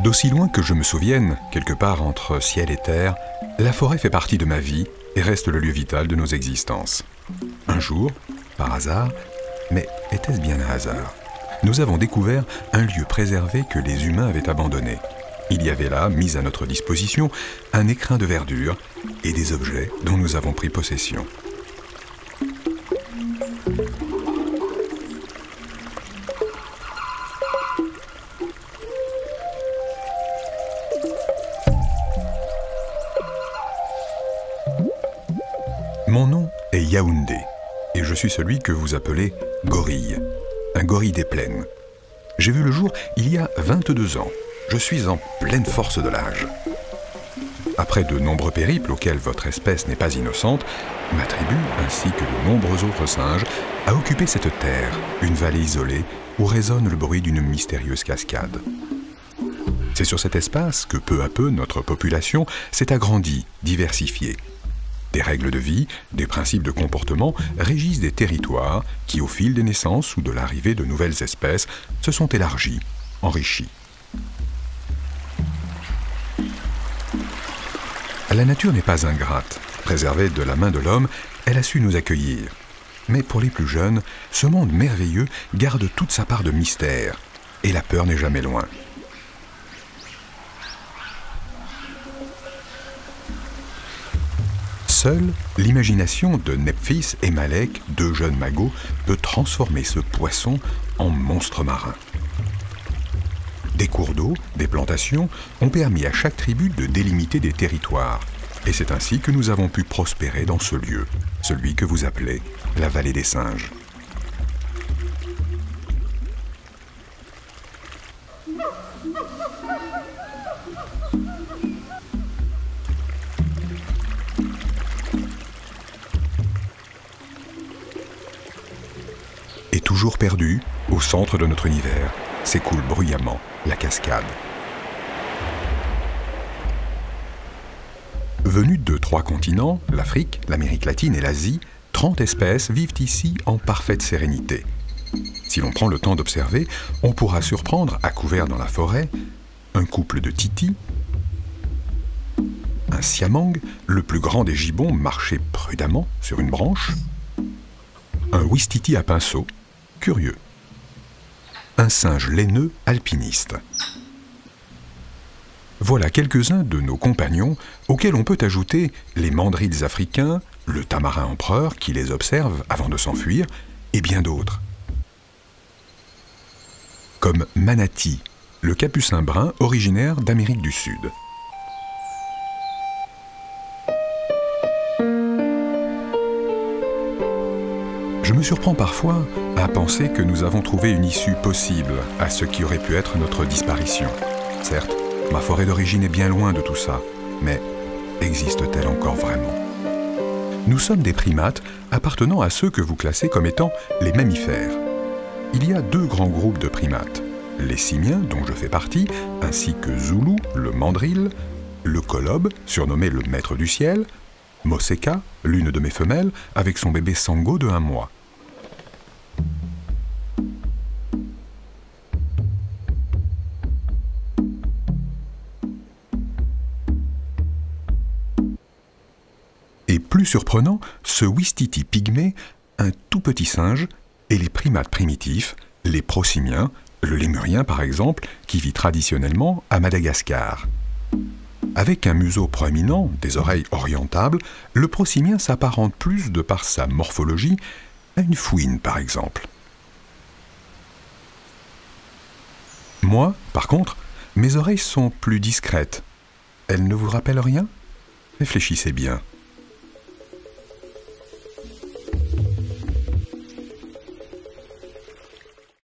D'aussi loin que je me souvienne, quelque part entre ciel et terre, la forêt fait partie de ma vie et reste le lieu vital de nos existences. Un jour, par hasard, mais était-ce bien un hasard, nous avons découvert un lieu préservé que les humains avaient abandonné. Il y avait là, mis à notre disposition, un écrin de verdure et des objets dont nous avons pris possession. Mon nom est Yaoundé, et je suis celui que vous appelez gorille, un gorille des plaines. J'ai vu le jour il y a 22 ans. Je suis en pleine force de l'âge. Après de nombreux périples auxquels votre espèce n'est pas innocente, ma tribu, ainsi que de nombreux autres singes, a occupé cette terre, une vallée isolée où résonne le bruit d'une mystérieuse cascade. C'est sur cet espace que peu à peu notre population s'est agrandie, diversifiée. Des règles de vie, des principes de comportement régissent des territoires qui, au fil des naissances ou de l'arrivée de nouvelles espèces, se sont élargis, enrichis. La nature n'est pas ingrate. Préservée de la main de l'homme, elle a su nous accueillir. Mais pour les plus jeunes, ce monde merveilleux garde toute sa part de mystère, et la peur n'est jamais loin. Seule l'imagination de Nephthys et Malek, deux jeunes magots, peut transformer ce poisson en monstre marin. Des cours d'eau, des plantations ont permis à chaque tribu de délimiter des territoires. Et c'est ainsi que nous avons pu prospérer dans ce lieu, celui que vous appelez la vallée des singes. Et toujours perdu, au centre de notre univers, s'écoule bruyamment la cascade. Venues de 3 continents, l'Afrique, l'Amérique latine et l'Asie, 30 espèces vivent ici en parfaite sérénité. Si l'on prend le temps d'observer, on pourra surprendre, à couvert dans la forêt, un couple de titis, un siamang, le plus grand des gibbons, marcher prudemment sur une branche, un ouistiti à pinceau, curieux, un singe laineux alpiniste. Voilà quelques-uns de nos compagnons auxquels on peut ajouter les mandrills africains, le tamarin empereur qui les observe avant de s'enfuir, et bien d'autres. Comme Manati, le capucin brun originaire d'Amérique du Sud. Je me surprends parfois à penser que nous avons trouvé une issue possible à ce qui aurait pu être notre disparition. Certes, ma forêt d'origine est bien loin de tout ça, mais existe-t-elle encore vraiment? Nous sommes des primates appartenant à ceux que vous classez comme étant les mammifères. Il y a 2 grands groupes de primates, les simiens, dont je fais partie, ainsi que Zulu, le mandrill, le colobe, surnommé le maître du ciel, Moseka, l'une de mes femelles, avec son bébé Sango de 1 mois. Et plus surprenant, ce ouistiti pygmée, un tout petit singe, et les primates primitifs, les prosimiens, le lémurien par exemple, qui vit traditionnellement à Madagascar. Avec un museau proéminent, des oreilles orientables, le prosimien s'apparente plus, de par sa morphologie, à une fouine par exemple. Moi, par contre, mes oreilles sont plus discrètes. Elles ne vous rappellent rien? Réfléchissez bien.